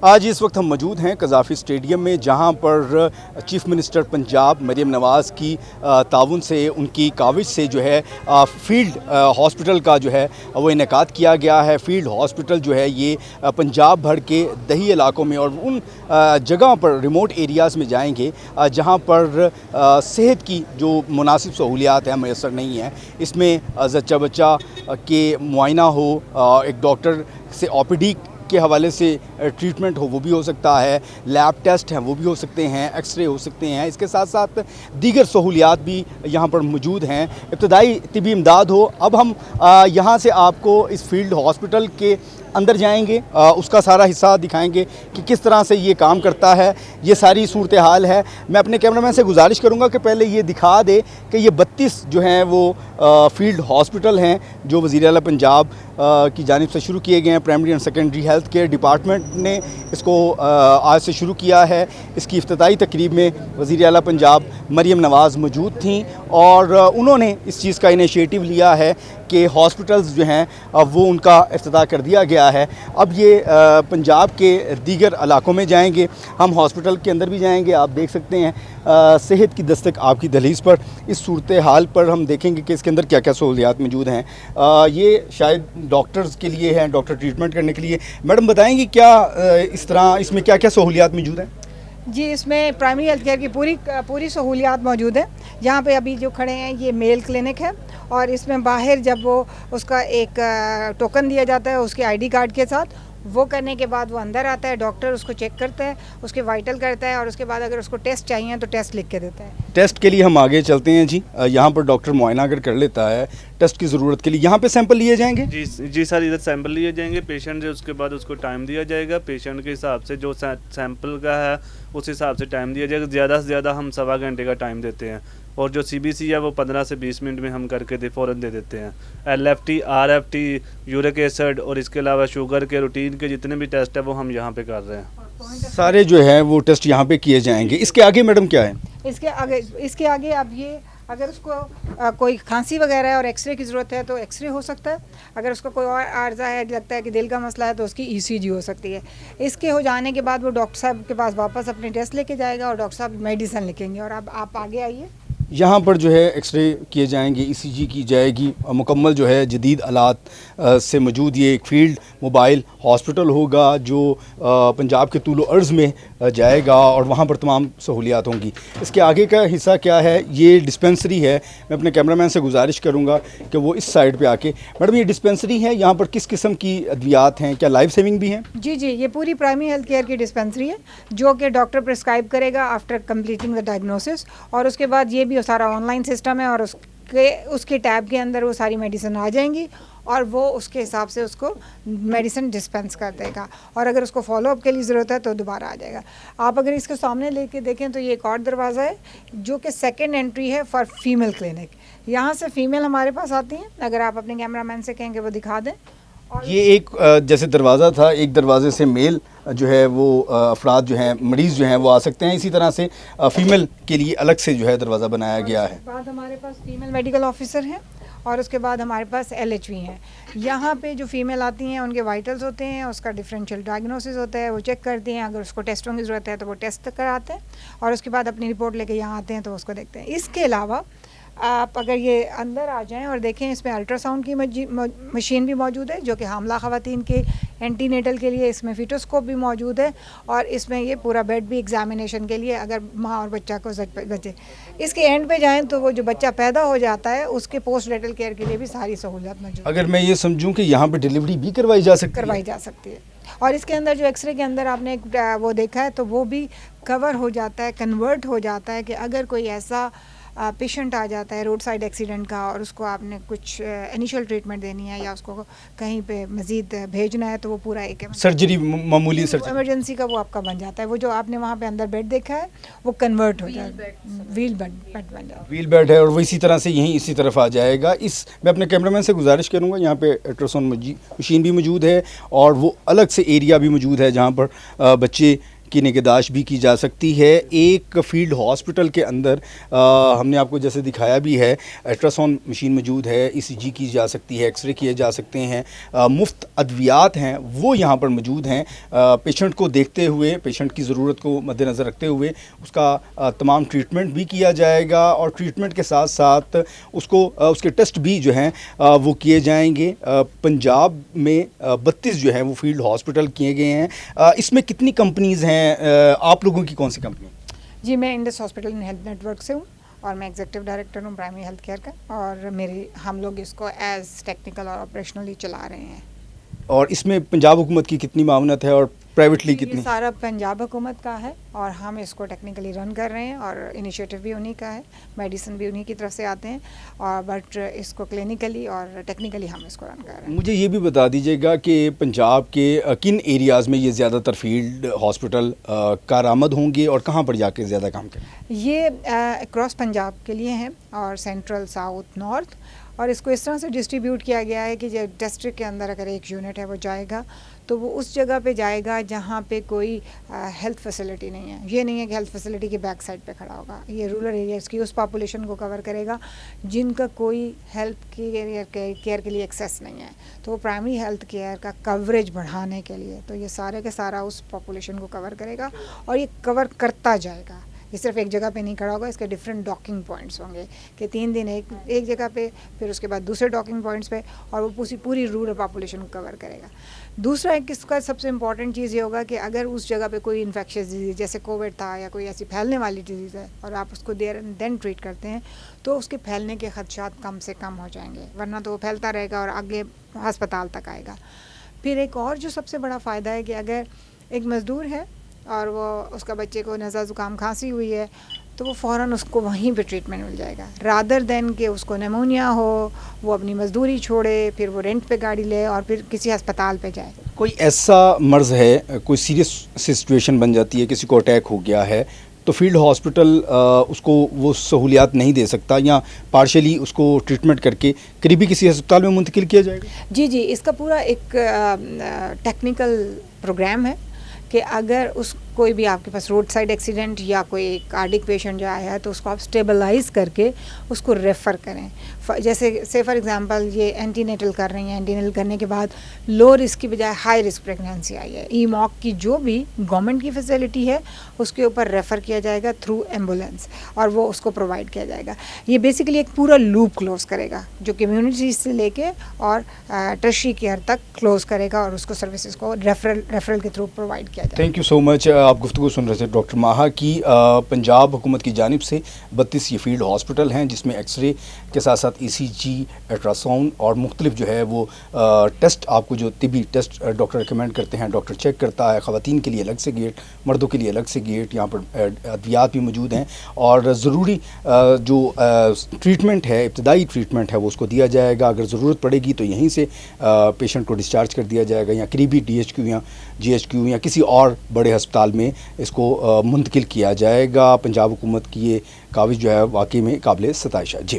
آج اس وقت ہم موجود ہیں قذافی اسٹیڈیم میں، جہاں پر چیف منسٹر پنجاب مریم نواز کی تعاون سے، ان کی کاوش سے جو ہے فیلڈ ہاسپٹل کا جو ہے وہ انعقاد کیا گیا ہے۔ فیلڈ ہاسپٹل جو ہے یہ پنجاب بھر کے دیہی علاقوں میں اور ان جگہوں پر ریموٹ ایریاز میں جائیں گے جہاں پر صحت کی جو مناسب سہولیات ہیں میسر نہیں ہیں۔ اس میں زچہ بچہ کے معائنہ ہو، ایک ڈاکٹر سے OPD کے حوالے سے ٹریٹمنٹ ہو وہ بھی ہو سکتا ہے، لیب ٹیسٹ ہیں وہ بھی ہو سکتے ہیں، ایکس رے ہو سکتے ہیں، اس کے ساتھ ساتھ دیگر سہولیات بھی یہاں پر موجود ہیں، ابتدائی طبی امداد ہو۔ اب ہم یہاں سے آپ کو اس فیلڈ ہاسپٹل کے اندر جائیں گے، اس کا سارا حصہ دکھائیں گے کہ کس طرح سے یہ کام کرتا ہے، یہ ساری صورتحال ہے۔ میں اپنے کیمرہ مین سے گزارش کروں گا کہ پہلے یہ دکھا دے کہ یہ 32 جو ہیں وہ فیلڈ ہاسپٹل ہیں جو وزیر اعلیٰ پنجاب کی جانب سے شروع کیے گئے ہیں۔ Primary and secondary health care department نے اس کو آج سے شروع کیا ہے۔ اس کی افتتاحی تقریب میں وزیر اعلیٰ پنجاب مریم نواز موجود تھیں اور انہوں نے اس چیز کا انیشیٹو لیا ہے کہ ہاسپٹلز جو ہیں وہ ان کا افتتاح کر دیا گیا ہے۔ اب یہ پنجاب کے دیگر علاقوں میں جائیں گے، ہم ہاسپٹل کے اندر بھی جائیں گے۔ آپ دیکھ سکتے ہیں صحت کی دستک آپ کی دہلیز پر، اس صورتحال پر ہم دیکھیں گے کہ اس کے اندر کیا کیا سہولیات موجود ہیں۔ یہ شاید ڈاکٹرز کے لیے ہیں، ڈاکٹر ٹریٹمنٹ کرنے کے لیے۔ میڈم بتائیں گے کیا اس میں کیا کیا سہولیات موجود ہیں؟ جی، اس میں پرائمری ہیلتھ کیئر کی پوری سہولیات موجود ہیں۔ یہاں پہ ابھی جو کھڑے ہیں یہ میل کلینک ہے اور اس میں باہر جب وہ اس کا ایک ٹوکن دیا جاتا ہے اس کے ID کارڈ کے ساتھ، وہ کرنے کے بعد وہ اندر آتا ہے، ڈاکٹر اس کو چیک کرتا ہے، اس کے وائٹل کرتا ہے اور اس کے بعد اگر اس کو ٹیسٹ چاہیے تو ٹیسٹ لکھ کے دیتا ہے۔ ٹیسٹ کے لیے ہم آگے چلتے ہیں جی۔ یہاں پر ڈاکٹر معائنہ اگر کر لیتا ہے ٹیسٹ کی ضرورت کے لیے، یہاں پہ سیمپل لیے جائیں گے؟ جی سر، ادھر سیمپل لیے جائیں گے پیشنٹ سے، اس کے بعد اس کو ٹائم دیا جائے گا، پیشنٹ کے حساب سے جو سیمپل کا ہے اس حساب سے ٹائم دیا جائے گا۔ زیادہ سے زیادہ ہم 1.25 گھنٹے کا ٹائم دیتے ہیں اور جو CBC ہے وہ 15 سے 20 منٹ میں ہم کر کے فوراً دے دیتے ہیں۔ LFT RFT یورک ایسڈ اور اس کے علاوہ شوگر کے روٹین کے جتنے بھی ٹیسٹ ہیں وہ ہم یہاں پہ کر رہے ہیں۔ سارے جو ہے وہ ٹیسٹ یہاں پہ کیے جائیں گے۔ اس کے آگے میڈم کیا ہے؟ اس کے آگے اب یہ اگر اس کو کوئی کھانسی وغیرہ ہے اور ایکس رے کی ضرورت ہے تو ایکس رے ہو سکتا ہے۔ اگر اس کو کوئی اور عارضہ ہے، لگتا ہے کہ دل کا مسئلہ ہے، تو اس کی ECG ہو سکتی ہے۔ اس کے ہو جانے کے بعد وہ ڈاکٹر صاحب کے پاس واپس اپنے ٹیسٹ لے کے جائے گا اور ڈاکٹر صاحب میڈیسن لکھیں گے۔ اور اب آپ آگے آئیے۔ یہاں پر جو ہے ایکس رے کیے جائیں گے، ECG کی جائے گی، مکمل جو ہے جدید آلات سے موجود یہ ایک فیلڈ موبائل ہاسپٹل ہوگا جو پنجاب کے طول و عرض میں جائے گا اور وہاں پر تمام سہولیات ہوں گی۔ اس کے آگے کا حصہ کیا ہے؟ یہ ڈسپینسری ہے۔ میں اپنے کیمرہ مین سے گزارش کروں گا کہ وہ اس سائڈ پہ آ کے، میڈم یہ ڈسپینسری ہے، یہاں پر کس قسم کی ادویات ہیں؟ کیا لائف سیونگ بھی ہیں؟ جی، یہ پوری پرائمری ہیلتھ کیئر کی ڈسپینسری ہے جو کہ ڈاکٹر پرسکرائب کرے گا آفٹر کمپلیٹنگ دا ڈائگنوسس، اور اس کے بعد یہ بھی سارا آن لائن سسٹم ہے اور اس کے ٹیب کے اندر وہ ساری میڈیسن آ جائیں گی اور وہ اس کے حساب سے اس کو میڈیسن ڈسپینس کر دے گا، اور اگر اس کو فالو اپ کے لیے ضرورت ہے تو دوبارہ آ جائے گا۔ آپ اگر اس کے سامنے لے کے دیکھیں تو یہ ایک اور دروازہ ہے جو کہ سیکنڈ انٹری ہے فار فیمیل کلینک۔ یہاں سے فیمیل ہمارے پاس آتی ہیں، اگر آپ اپنے کیمرہ مین سے کہیں کہ وہ دکھا دیں۔ یہ ایک جیسے دروازہ تھا، ایک دروازے سے میل جو ہے وہ افراد جو ہیں، مریض جو ہیں وہ آ سکتے ہیں، اسی طرح سے فیمیل کے لیے الگ سے جو ہے دروازہ بنایا گیا ہے۔ اس کے بعد ہمارے پاس فیمیل میڈیکل آفیسر ہیں اور اس کے بعد ہمارے پاس LHV ہیں۔ یہاں پہ جو فیمیل آتی ہیں ان کے وائٹلز ہوتے ہیں، اس کا ڈفرینشیل ڈائگنوسس ہوتا ہے، وہ چیک کرتی ہیں، اگر اس کو ٹیسٹوں کی ضرورت ہے تو وہ ٹیسٹ کراتے ہیں اور اس کے بعد اپنی رپورٹ لے کے یہاں آتے ہیں تو اس کو دیکھتے ہیں۔ اس کے علاوہ آپ اگر یہ اندر آ جائیں اور دیکھیں، اس میں الٹرا ساؤنڈ کی مشین بھی موجود ہے جو کہ حاملہ خواتین کے اینٹی نیٹل کے لیے، اس میں فیٹوسکوپ بھی موجود ہے اور اس میں یہ پورا بیڈ بھی ایگزامینیشن کے لیے اگر ماں اور بچہ کو بچے۔ اس کے اینڈ پہ جائیں تو وہ جو بچہ پیدا ہو جاتا ہے اس کے پوسٹ نیٹل کیئر کے لیے بھی ساری سہولیات موجود ہے۔ اگر میں یہ سمجھوں کہ یہاں پہ ڈیلیوری بھی کروائی جا سکتی ہے؟ اور اس کے اندر جو ایکس رے کے اندر آپ نے وہ دیکھا ہے تو وہ بھی کور ہو جاتا ہے، کنورٹ ہو جاتا ہے کہ اگر کوئی ایسا پیشنٹ آ جاتا ہے روڈ سائڈ ایکسیڈنٹ کا اور اس کو آپ نے کچھ انیشیل ٹریٹمنٹ دینی ہے یا اس کو کہیں پہ مزید بھیجنا ہے تو وہ پورا ایک سرجری، معمولی سرجری ایمرجنسی کا وہ آپ کا بن جاتا ہے۔ وہ جو آپ نے وہاں پہ اندر بیڈ دیکھا ہے وہ کنورٹ ہو جاتا ہے، ویل بیڈ بن جاتا ہے، ویل بیڈ ہے اور وہ اسی طرح سے یہیں اسی طرف آ جائے گا۔ میں اپنے کیمرہ مین سے گزارش کروں گا، یہاں پہ الٹراساؤنڈ مشین بھی موجود ہے اور وہ الگ سے ایریا بھی موجود ہے جہاں پر بچے کی نگہداشت بھی کی جا سکتی ہے. ایک فیلڈ ہاسپٹل کے اندر ہم نے آپ کو جیسے دکھایا بھی ہے, الٹراساؤنڈ مشین موجود ہے, ECG کی جا سکتی ہے, ایکس رے کیے جا سکتے ہیں, مفت ادویات ہیں وہ یہاں پر موجود ہیں. پیشنٹ کو دیکھتے ہوئے, پیشنٹ کی ضرورت کو مد نظر رکھتے ہوئے اس کا تمام ٹریٹمنٹ بھی کیا جائے گا, اور ٹریٹمنٹ کے ساتھ ساتھ اس کے ٹیسٹ بھی جو ہیں وہ کیے جائیں گے. پنجاب میں 32 جو ہیں وہ فیلڈ ہاسپٹل کیے گئے ہیں. اس میں کتنی کمپنیز ہیں؟ آپ لوگوں کی کون سی کمپنی؟ جی میں Indus hospital and health network سے ہوں اور میں ایگزیکٹو ڈائریکٹر ہوں پرائمری ہیلتھ کیئر کا, اور ہم لوگ اس کو ایز ٹیکنیکل اور آپریشنلی چلا رہے ہیں. اور اس میں پنجاب حکومت کی کتنی معاونت ہے اور پرائیویٹلی یہ کتنی؟ سارا پنجاب حکومت کا ہے اور ہم اس کو ٹیکنیکلی رن کر رہے ہیں, اور انیشیٹو بھی انہی کا ہے, میڈیسن بھی انہی کی طرف سے آتے ہیں, اور بٹ اس کو کلینکلی اور ٹیکنیکلی ہم اس کو رن کر رہے ہیں. مجھے یہ بھی بتا دیجیے گا کہ پنجاب کے کن ایریاز میں یہ زیادہ تر فیلڈ ہاسپٹل کارآمد ہوں گے اور کہاں پر جا کے زیادہ کام کریں؟ یہ اکراس پنجاب کے لیے ہیں, اور سینٹرل, ساؤتھ, نارتھ, اور اس کو اس طرح سے ڈسٹریبیوٹ کیا گیا ہے کہ جب ڈسٹرکٹ کے اندر اگر ایک یونٹ ہے وہ جائے گا تو وہ اس جگہ پہ جائے گا جہاں پہ کوئی ہیلتھ فیسلٹی نہیں ہے. یہ نہیں ہے کہ ہیلتھ فیسلٹی کی بیک سائڈ پہ کھڑا ہوگا. یہ رورل ایریاز کی اس پاپولیشن کو کور کرے گا جن کا کوئی ہیلتھ کیئر کے لیے ایکسیس نہیں ہے. تو وہ پرائمری ہیلتھ کیئر کا کوریج بڑھانے کے لیے تو یہ سارے کے سارا اس پاپولیشن کو کور کرے گا, اور یہ کور کرتا جائے گا. یہ صرف ایک جگہ پہ نہیں کھڑا ہوگا, اس کے ڈفرینٹ ڈاکنگ پوائنٹس ہوں گے کہ 3 دن ایک جگہ پہ, پھر اس کے بعد دوسرے ڈاکنگ پوائنٹس پہ, اور وہ پوری رورل پاپولیشن کو کور کرے گا. دوسرا ایک اس کا سب سے امپورٹنٹ چیز یہ ہوگا کہ اگر اس جگہ پہ کوئی انفیکشس ڈیزیز جیسے کووڈ تھا یا کوئی ایسی پھیلنے والی ڈیزیز ہے اور آپ اس کو دین ٹریٹ کرتے ہیں تو اس کے پھیلنے کے خدشات کم سے کم ہو جائیں گے, ورنہ تو وہ پھیلتا رہے گا اور آگے ہسپتال تک آئے گا. پھر ایک اور جو سب سے بڑا فائدہ ہے کہ اگر ایک مزدور ہے اور وہ اس کا بچے کو نزلہ زکام کھانسی ہوئی ہے تو وہ فوراً اس کو وہیں پہ ٹریٹمنٹ مل جائے گا, رادر دین کہ اس کو نیمونیا ہو, وہ اپنی مزدوری چھوڑے, پھر وہ رینٹ پہ گاڑی لے اور پھر کسی ہسپتال پہ جائے. کوئی ایسا مرض ہے, کوئی سیریس سچویشن بن جاتی ہے, کسی کو اٹیک ہو گیا ہے تو فیلڈ ہاسپٹل اس کو وہ سہولیات نہیں دے سکتا, یا پارشلی اس کو ٹریٹمنٹ کر کے قریبی کسی ہسپتال میں منتقل کیا جائے گا؟ جی اس کا پورا ایک ٹیکنیکل پروگرام ہے کہ اگر کوئی بھی آپ کے پاس روڈ سائڈ ایکسیڈنٹ یا کوئی کارڈک پیشنٹ جو آیا ہے تو اس کو آپ اسٹیبلائز کر کے اس کو ریفر کریں. جیسے فار ایگزامپل یہ اینٹی نیٹل کر رہی ہیں, اینٹی نیٹل کرنے کے بعد لو رسک کی بجائے ہائی رسک پریگنینسی آئی ہے, ای موک کی جو بھی گورنمنٹ کی فیسلٹی ہے اس کے اوپر ریفر کیا جائے گا تھرو ایمبولینس, اور وہ اس کو پرووائڈ کیا جائے گا. یہ بیسیکلی ایک پورا لوپ کلوز کرے گا جو کمیونٹی سے لے کے اور ٹرشری کیئر تک کلوز کرے گا, اور اس کو سروسز کو ریفرل کے تھرو پرووائڈ کیا جائے گا. تھینک یو سو مچ. آپ گفتگو سن رہے تھے ڈاکٹر ماہا کی. پنجاب حکومت کی جانب سے 32 یہ فیلڈ ہاسپٹل ہیں جس میں ایکس رے کے ساتھ ساتھ ECG, الٹراساؤنڈ اور مختلف جو ہے وہ ٹیسٹ, آپ کو جو طبی ٹیسٹ ڈاکٹر ریکمینڈ کرتے ہیں ڈاکٹر چیک کرتا ہے. خواتین کے لیے الگ سے گیٹ, مردوں کے لیے الگ سے گیٹ, یہاں پر ادویات بھی موجود ہیں, اور ضروری جو ٹریٹمنٹ ہے, ابتدائی ٹریٹمنٹ ہے وہ اس کو دیا جائے گا. اگر ضرورت پڑے گی تو یہیں سے پیشنٹ کو ڈسچارج کر دیا جائے گا, یا قریبی DHQ یا GHQ یا کسی اور بڑے ہسپتال میں اس کو منتقل کیا جائے گا. پنجاب حکومت کی یہ کاوش جو ہے واقعی میں قابل ستائش ہے. جی.